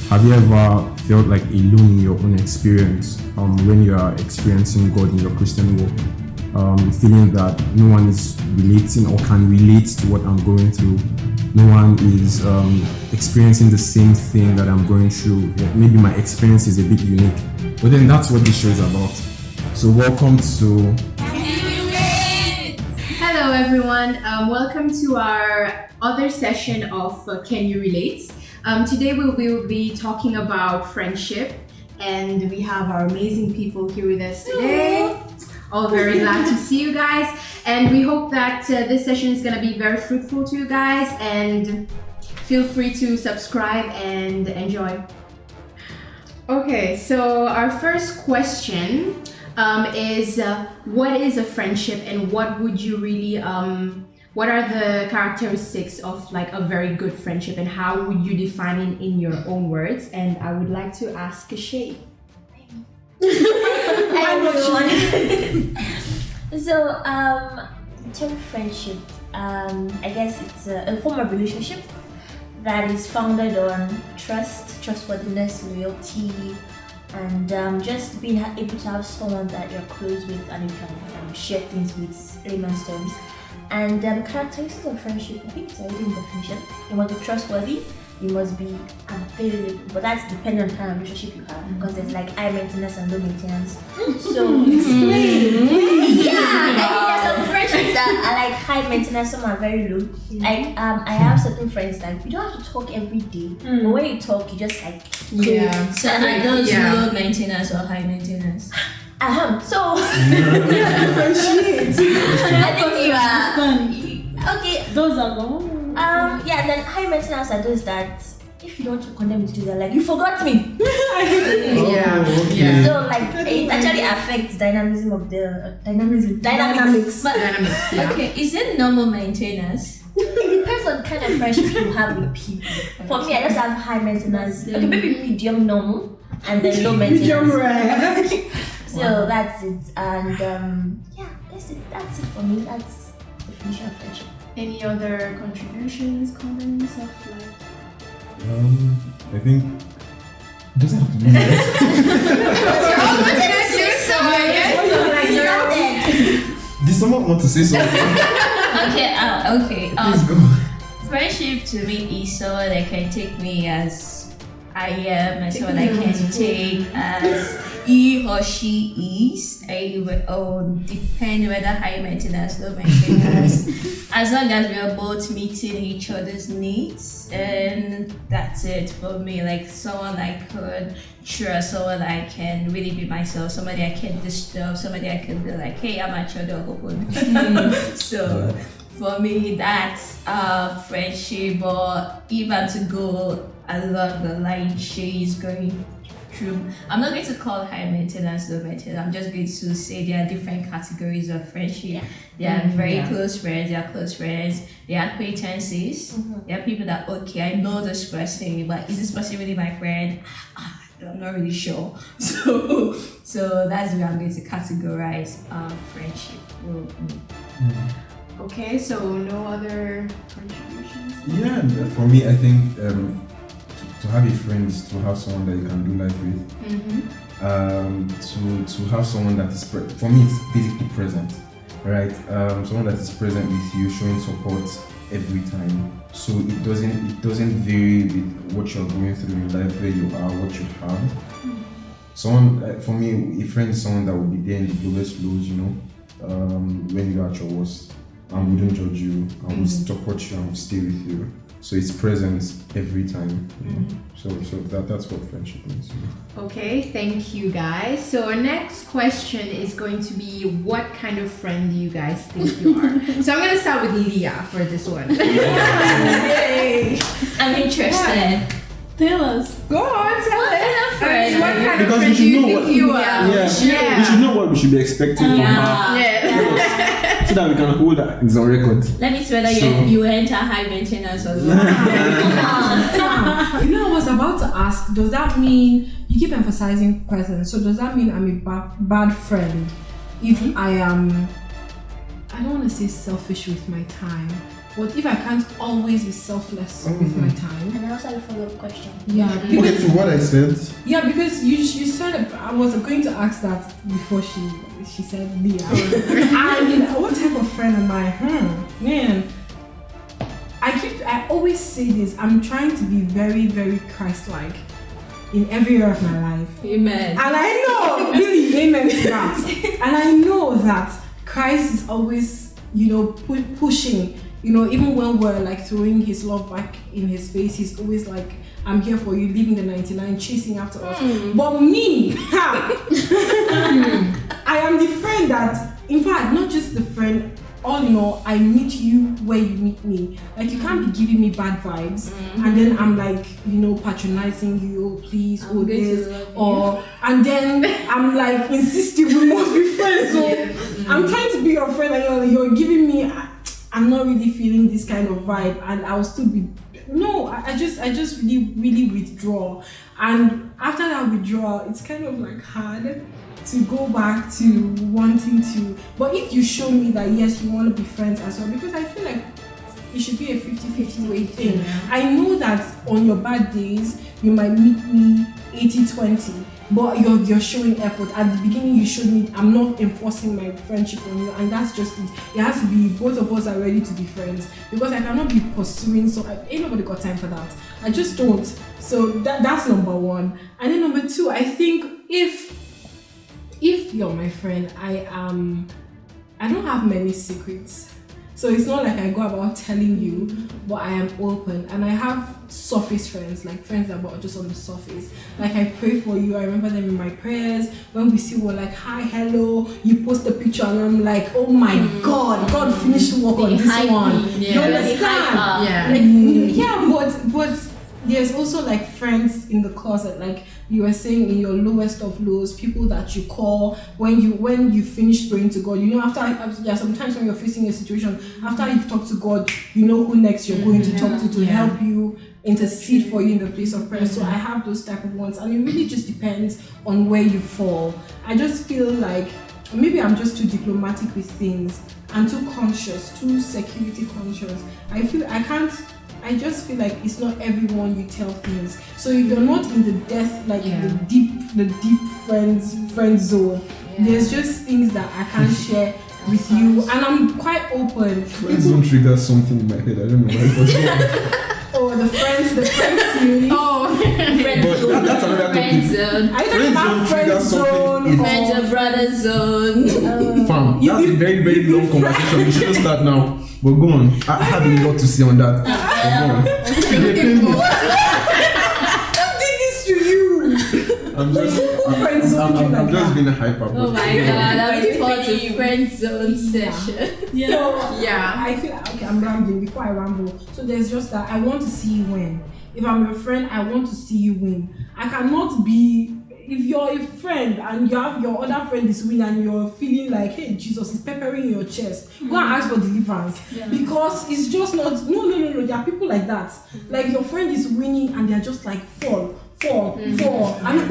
have you ever felt like alone in your own experience when you are experiencing God in your Christian walk? Feeling that no one is relating or can relate to what I'm going through. No one is experiencing the same thing that I'm going through. Maybe my experience is a bit unique, but then that's what this show is about. So welcome to... Hello everyone, welcome to our other session of Can You Relate? Today we will be talking about friendship, and we have our amazing people here with us today. All very glad to see you guys, and we hope that this session is going to be very fruitful to you guys, and feel free to subscribe and enjoy. Okay, so our first question is what is a friendship, and what would you really what are the characteristics of like a very good friendship, and how would you define it in your own words? And I would like to ask Shay. Hi everyone. So the term friendship, I guess it's a form of relationship that is founded on trust, trustworthiness, loyalty, and just being able to have someone that you're close with and you can share things with, layman's terms. And characteristics of friendship, I think it's already in definition. You must be trustworthy, you must be available, but that's dependent on the kind of relationship you have, because there's like high maintenance and low maintenance. So explain. Yeah, I think there's some friendships that are like high maintenance, some are very low. Like I have certain friends that you don't have to talk every day, but when you talk, you just like So are those low maintenance or high maintenance? So differentiate. I think you are okay. Those are low. Yeah, and then high maintenance are those that if you don't talk on them, they're like, you forgot me. Okay. So like it actually affects dynamism of the dynamics. But, okay, is it normal maintenance? It depends on the kind of friendship you have with people. For me, I just have high maintenance. Okay, maybe medium normal and then low maintenance. So that's it. And yeah, that's it. That's it for me. That's the definition of friendship. Any other contributions, comments of like? I think it doesn't have to be that. Did someone want to say something? Okay. Please go. Friendship to me is someone that can take me as I am, and someone that can take as he or she is. I will depend whether high maintenance, low maintenance. As long as we are both meeting each other's needs, and that's it for me. Like someone I could trust, someone I can really be myself, somebody I can disturb, somebody I can be like, hey, I'm at your door, open. So for me, that's friendship. Or even to go along the line she is going through. I'm not going to call high maintenance, low maintenance. I'm just going to say there are different categories of friendship. There are very close friends, there are close friends, there are acquaintances. There are people that, okay, I know this person, but is this person really my friend? I'm not really sure. So that's where I'm going to categorize friendship. Okay, so no other contributions? Yeah, for me, I think to have a friend is to have someone that you can do life with. To have someone that is for me, it's basically present, right? Someone that is present with you, showing support every time. So it doesn't vary with what you're going through in life, where you are, what you have. Someone for me, a friend is someone that will be there in the lowest lows, when you're at your worst, and wouldn't judge you, and will support you and will stay with you. So it's presence every time. So that's what friendship means to me. Okay, thank you guys. So our next question is going to be, what kind of friend do you guys think you are? So I'm gonna start with Leah for this one. Yay! I'm interested. Tell us. Go on, tell us. Friend. What kind of Because friend we do should you know think what you are? we should know what we should be expecting from her. So that we can hold that it's on record. Let me see whether you enter high maintenance or not. I was about to ask, does that mean you keep emphasizing presence? So does that mean I'm a bad friend if I am, I don't want to say selfish with my time, But if I can't always be selfless with my time, And I also have a follow-up question. yeah, Okay, because, to what I said, yeah, because you said I was going to ask that before she said me. And what type of friend am I? Man, I always say this. I'm trying to be very, very Christ-like in every area of my life. Amen. And I know, really, amen to that. And I know that Christ is always, pushing, even when we're like throwing his love back in his face, he's always like, I'm here for you, leaving the 99, chasing after us. But me, I am the friend that, in fact, not just the friend, all in all, I meet you where you meet me. Like, you can't be giving me bad vibes, and then I'm like, patronizing you, oh please, oh this, and then I'm like insisting we must be friends. So I'm trying to be your friend, and you're giving me, I'm not really feeling this kind of vibe, and I'll still be. No, I just really, really withdraw, and after that withdrawal, it's kind of like hard to go back to wanting to. But if you show me that yes, you want to be friends as well, because I feel like it should be a 50-50 way thing. I know that on your bad days you might meet me 80-20, but you're showing effort. At the beginning you showed me I'm not enforcing my friendship on you, and that's just it. It has to be both of us are ready to be friends, because I cannot be pursuing, so ain't nobody got time for that. I just don't. So that's number one. And then number two, I think if you're my friend, I don't have many secrets. So it's not like I go about telling you, but I am open. And I have surface friends, like friends that are just on the surface. Like I pray for you, I remember them in my prayers. When we see, we're like, hi, hello, you post a picture and I'm like, oh my God, God finished work on this one. You understand? But there's also like friends in the closet, like you were saying, in your lowest of lows, people that you call when you finish praying to God. After sometimes when you're facing a situation, after you've talked to God, you know who next you're going to talk to help you, intercede for you in the place of prayer. So I have those type of ones, and it really just depends on where you fall. I just feel like maybe I'm just too diplomatic with things and too conscious, too security conscious. I just feel like it's not everyone you tell things. So if you're not in the depth, like the deep friend zone, there's just things that I can't share with you, and I'm quite open. Friend zone triggers something in my head. I don't know why. Oh, the friends series. Oh, That's another Friend topic. zone. I don't have friend zone. Friends and brother zone. Fam, that's a very, very long conversation. We shouldn't start now. But go on. I have a lot to say on that. But go on. Who did this to you? I'm just being hyper. Oh my God, that was part of friend zone session. So, I feel okay, I'm rambling before I ramble. So there's just that I want to see you win. If I'm your friend, I want to see you win. I cannot be. If you're a friend and you have your other friend is winning and you're feeling like, hey, Jesus is peppering your chest, go and ask for deliverance. Because it's just not, no. There are people like that. Like your friend is winning and they're just like, fall. And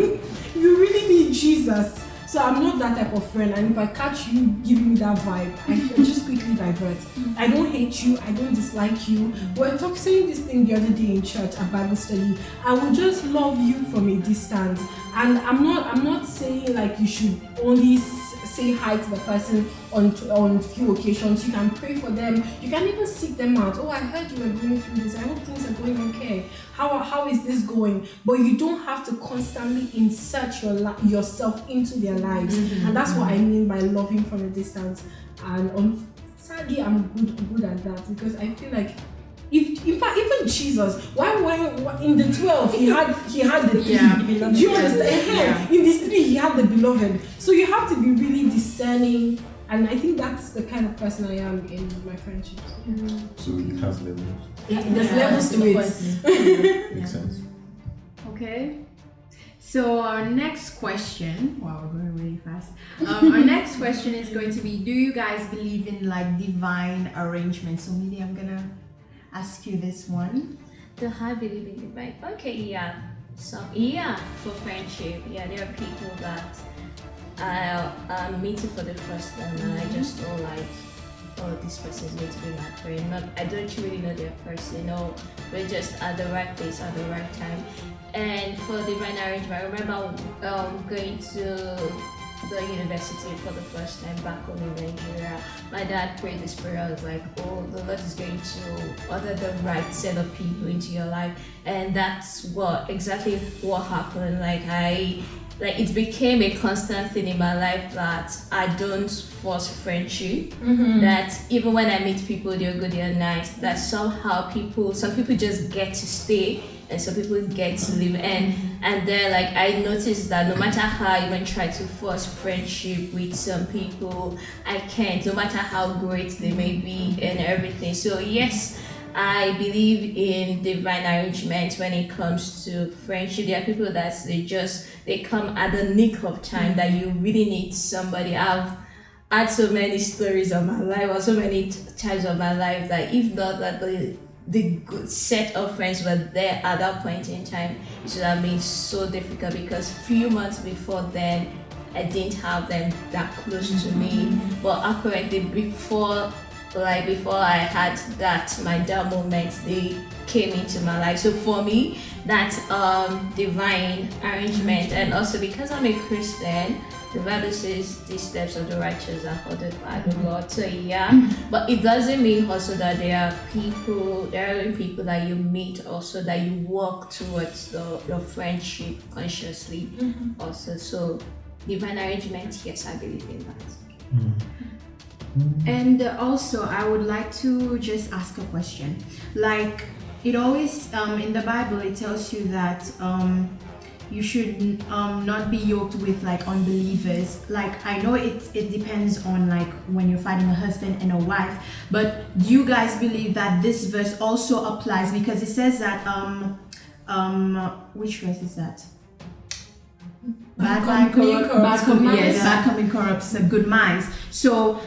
you really need Jesus. So I'm not that type of friend, and if I catch you giving me that vibe, I just quickly divert. I don't hate you, I don't dislike you. We're saying this thing the other day in church at Bible study. I will just love you from a distance, and I'm not saying like you should only say hi to the person on few occasions. You can pray for them. You can even seek them out. Oh, I heard you were going through this. I hope things are going okay. How is this going? But you don't have to constantly insert yourself into their lives. And that's what I mean by loving from a distance. And sadly, I'm good at that, because I feel like in fact, even Jesus, why in the 12 he had the 3. Do you understand? In the 3 he had the beloved. So you have to be really discerning, and I think that's the kind of person I am in my friendships. So it has levels. There's levels to it. Makes sense. okay. So our next question, wow, we're going really fast. Our next question is going to be, do you guys believe in like divine arrangement? So maybe I'm gonna ask you this one. Do I believe in divine? Okay, yeah. So for friendship, there are people that I'm meeting for the first time, and I just don't like oh, this person is going to be my friend. Not, I don't really know their person, or we're just at the right place at the right time. And for divine arrangement, I remember going to the university for the first time back home in Nigeria. My dad prayed this prayer. I was like, oh, the Lord is going to order the right set of people into your life. And that's exactly what happened. Like it became a constant thing in my life that I don't force friendship. That even when I meet people, they're good, they're nice. That somehow some people just get to stay, and some people get to live. And then like I noticed that no matter how I even try to force friendship with some people, I can't, no matter how great they may be and everything. So yes, I believe in divine arrangement when it comes to friendship. There are people that they come at the nick of time that you really need somebody. I've had so many stories of my life, or so many times of my life, that if not that the good set of friends were there at that point in time, it would have been so difficult, because few months before then I didn't have them that close to me. But apparently before I had that my down moment, they came into my life. So for me, that's divine arrangement. And also because I'm a Christian, the Bible says the steps of the righteous are ordered by the Lord. So yeah, but it doesn't mean also that there are people that you meet also that you walk towards your friendship consciously also. So divine arrangement, yes, I believe in that. And also, I would like to just ask a question. Like, it always, in the Bible, it tells you that you should not be yoked with like unbelievers. Like, I know it depends on like when you're finding a husband and a wife, but do you guys believe that this verse also applies? Because it says that, which verse is that? Bad company corrupts good minds. So,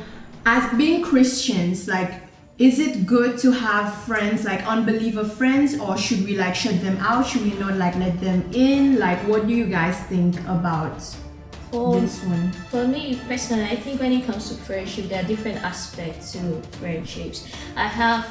as being Christians, like, is it good to have friends, like unbeliever friends, or should we like shut them out? Should we not like let them in? Like, what do you guys think about this one? For me personally, I think when it comes to friendship, there are different aspects to friendships. I have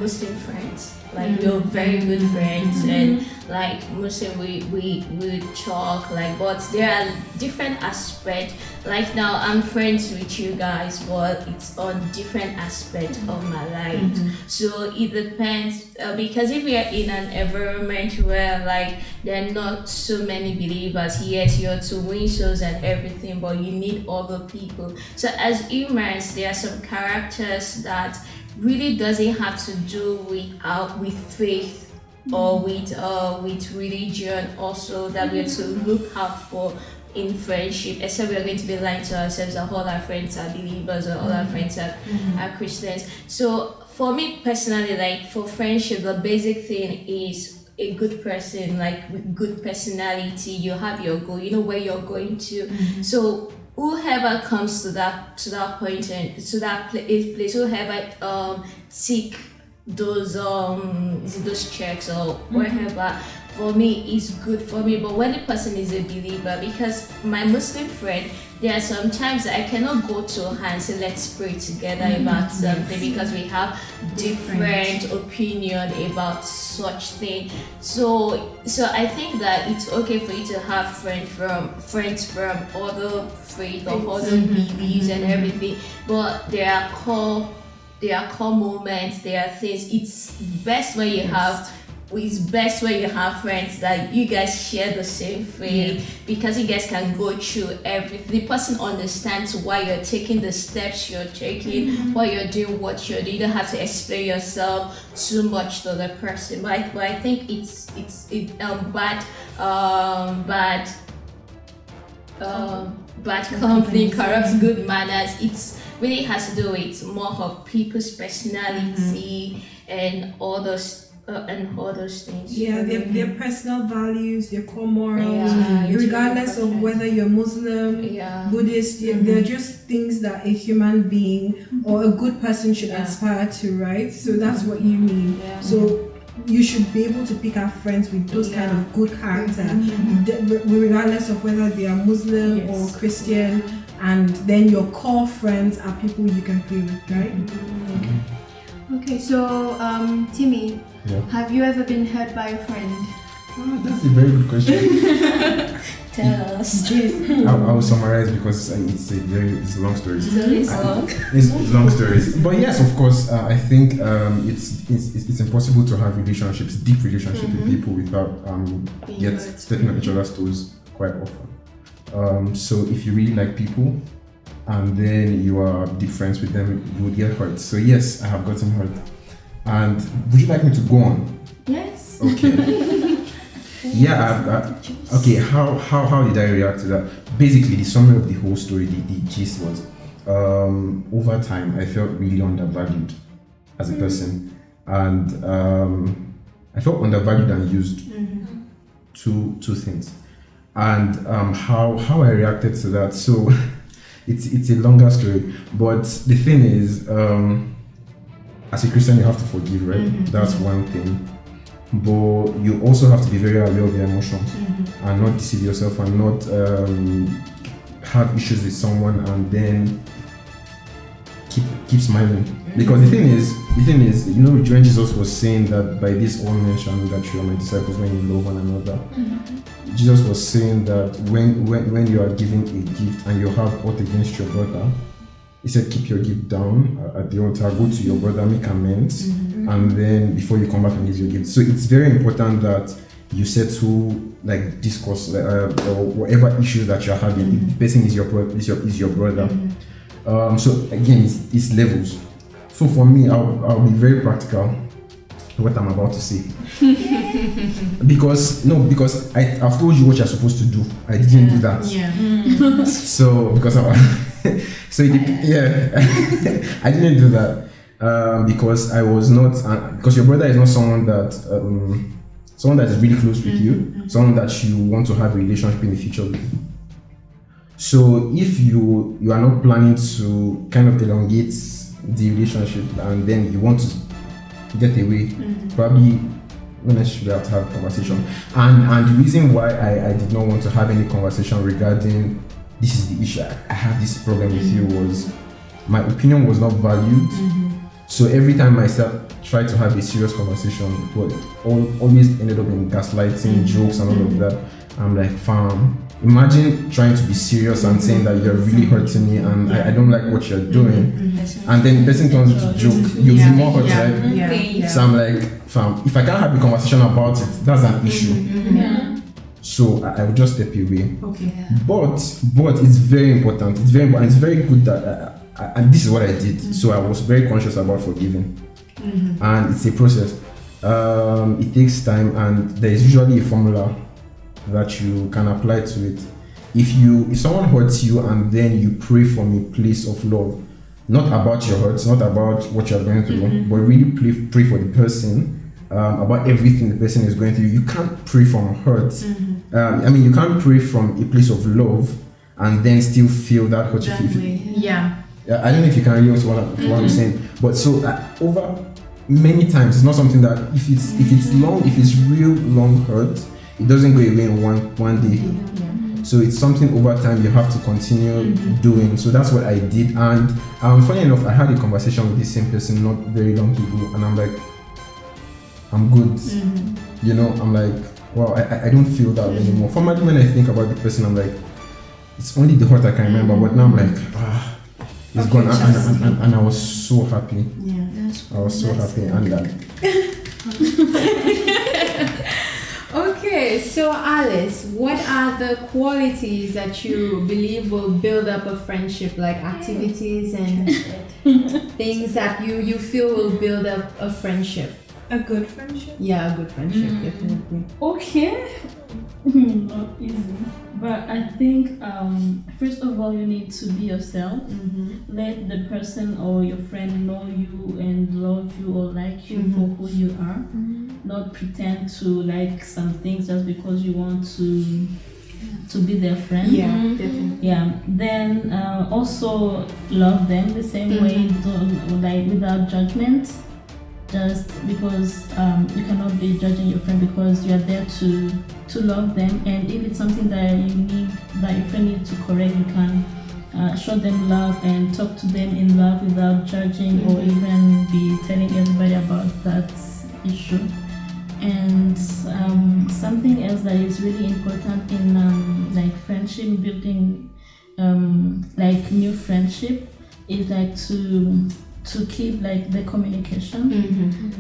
Muslim friends, like we're very good friends, and like Muslim we talk, like, but there are different aspects. Like now I'm friends with you guys, but it's on different aspects of my life. So it depends, because if we are in an environment where like there are not so many believers, yes, you're to win souls and everything, but you need other people. So as humans, there are some characters that really doesn't have to do with faith or with religion also, that we're to look out for in friendship, except we're going to be lying to ourselves that all our friends are believers or all our friends are Christians. So for me personally, like for friendship, the basic thing is a good person, like with good personality. You have your goal, you know where you're going to. So whoever comes to that point and to that place, whoever seek those those checks or whatever, for me is good for me. But when the person is a believer, because my Muslim friend, there are some times that I cannot go to her and say let's pray together about something, because we have different opinion about such thing. So I think that it's okay for you to have friends from other faith or other beliefs and everything, but there are core moments, there are things. It's best when you have friends that you guys share the same faith, because you guys can go through everything. The person understands why you're taking the steps you're taking, why you're doing what you're doing. You don't have to explain yourself too much to the person. But I think it's bad company corrupts good manners. It's really has to do with more of people's personality and all those things. Yeah, their personal values, their core morals, regardless of whether you're Muslim, Buddhist, they're just things that a human being or a good person should aspire to, right? So that's what you mean. So you should be able to pick up friends with those kind of good character, regardless of whether they are Muslim or Christian and then your core friends are people you can play with, right? Okay, so Timmy, Yeah. have you ever been hurt by a friend? That's a very good question. Tell us. I'll summarize because it's a long story. It's long. It's long stories, but yes, of course. I think it's impossible to have relationships, deep relationships with people without Being get hurt. stepping on each other's toes quite often. So if you really like people, and then you are deep friends with them, you would get hurt. So yes, I have gotten hurt. And would you like me to go on? Yes. Okay. Yeah. Okay. How did I react to that? Basically, the summary of the whole story, the gist was, over time, I felt really undervalued as a person, and I felt undervalued and used. Two things, and how I reacted to that. So it's a longer story, but the thing is, as a Christian, you have to forgive, right? That's one thing. But you also have to be very aware of your emotions and not deceive yourself and not have issues with someone and then keep smiling. Because the thing is, you know, when Jesus was saying that by this all men shall know that you are my disciples when you love one another. Jesus was saying that when you are giving a gift and you have aught against your brother, he said keep your gift down at the altar, go to your brother, make amends, and then before you come back and give your gift. So it's very important that you settle, like, discuss or whatever issues that you're having. If the person is your brother. So again, it's levels. So for me, I'll be very practical what I'm about to say. because I've told you what you're supposed to do. I didn't do that. Yeah. So because I didn't do that because I was not because your brother is not someone that is really close with you, someone that you want to have a relationship in the future with. So if you are not planning to kind of elongate the relationship and then you want to get away, probably not necessarily have to have a conversation. And the reason why I did not want to have any conversation regarding this is the issue, I have this problem with you, was my opinion was not valued. So every time I tried to have a serious conversation, but always ended up in gaslighting, jokes and all of that. I'm like, fam, imagine trying to be serious and saying that you're really hurting me and I don't like what you're doing. And then the person turns into joke, you'll be more hurt, right? Yeah. So I'm like, fam, if I can't have a conversation about it, that's an issue. So I will just step away. Okay. But it's very important. It's very important. It's very good that and this is what I did. So I was very conscious about forgiving, and it's a process. It takes time, and there is usually a formula that you can apply to it. If someone hurts you and then you pray from a place of love, not about your hurts, not about what you're going through, but really pray for the person, about everything the person is going through. You can't pray from hurt. You can't pray from a place of love and then still feel that hurt. I don't know if you can relate to what I'm saying, but so over many times, it's not something that if it's real long hurt, it doesn't go away in one day. So it's something over time you have to continue doing. So that's what I did, and funny enough, I had a conversation with this same person not very long ago, and I'm like, I'm good. You know, I'm like, wow, I don't feel that way anymore. Formally, when I think about the person, I'm like, it's only the hurt I can remember, but now I'm like, it's gone, and I was so happy. Yeah, I was so happy, and Okay, so Alice, what are the qualities that you believe will build up a friendship, like activities and things that you feel will build up a friendship? A good friendship? Yeah, a good friendship, definitely. Okay. Not easy. But I think first of all you need to be yourself. Let the person or your friend know you and love you or like you for who you are. Not pretend to like some things just because you want to be their friend. Yeah, definitely. Yeah. Then also love them the same way, don't, like without judgment. Just because you cannot be judging your friend, because you are there to love them, and if it's something that you need, that your friend needs to correct, you can show them love and talk to them in love without judging or even be telling everybody about that issue. And something else that is really important in like friendship building, like new friendship, is like to keep like the communication,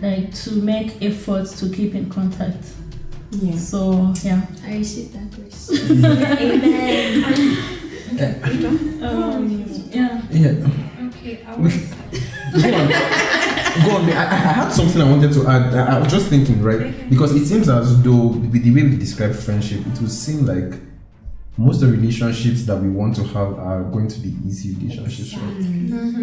like to make efforts to keep in contact. Yeah. So yeah. I received that grace. Amen. Yeah. Okay, I Go on. I had something I wanted to add. I was just thinking, right? Because it seems as though with the way we describe friendship, it would seem like most of the relationships that we want to have are going to be easy relationships, right?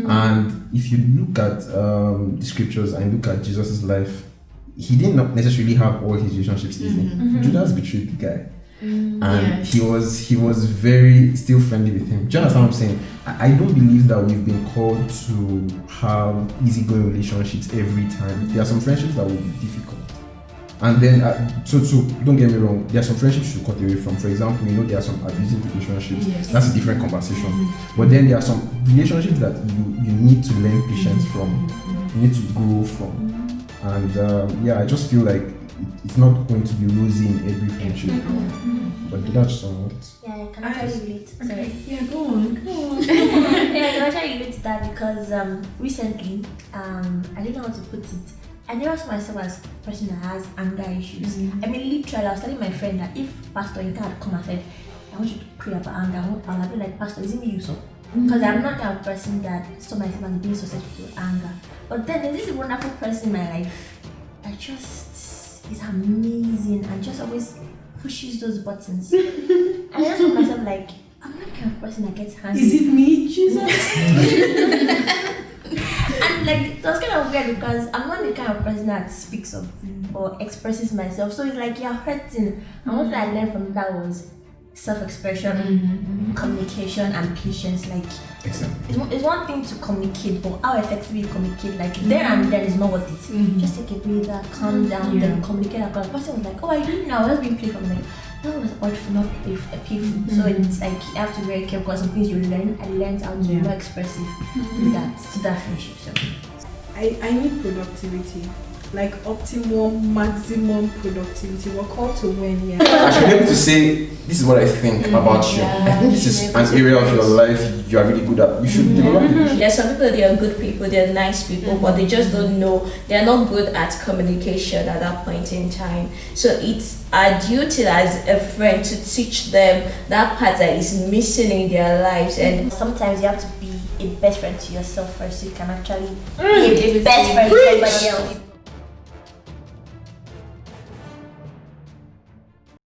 And if you look at the scriptures and look at Jesus' life, he did not necessarily have all his relationships easy. Judas betrayed the guy. And he was very still friendly with him. Do you understand what I'm saying? I don't believe that we've been called to have easygoing relationships every time. There are some friendships that will be difficult. And then, so don't get me wrong, there are some friendships you should cut away from. For example, there are some abusive relationships. Yes. That's a different conversation. But then there are some relationships that you need to learn patience from. You need to grow from. And I just feel like it's not going to be rosy in every friendship. But that's somewhat. Yeah, I can actually relate. Sorry. Yeah, go on. Yeah, I can actually relate to that because recently, I don't know how to put it. I never saw myself as a person that has anger issues. I mean, literally, I was telling my friend that if Pastor Inka had come and said, I want you to pray about anger, I'll be like, Pastor, is it me you saw? Because I'm not the kind of person that saw myself as being susceptible to anger. But then there's this wonderful person in my life that just is amazing and just always pushes those buttons. And I just told myself, like, I'm not the kind of person that gets handsy. Is it me, Jesus? And like, it was kind of weird because I'm not the kind of person that speaks up or expresses myself. So it's like you're hurting. And what I learned from that was self-expression, communication, and patience. Like, it's one thing to communicate, but how effectively you communicate, like there and then is not worth it. Just take a breather, calm down, then communicate. Because the person was like, oh, I didn't know, I was being playful. I'm like, that was awful, not playful. So it's like you have to be very careful because some things you learn. I learned how to be more expressive to that friendship. So I need productivity. Like optimum, maximum productivity. We're called to win, I should be able to say, this is what I think about you. I think this is an area of your life you are really good at. You should develop it. There are some people, they are good people, they are nice people, but they just don't know, they are not good at communication at that point in time. So it's our duty as a friend to teach them that part that is missing in their lives. And sometimes you have to be a best friend to yourself first so you can actually be a best friend to somebody else.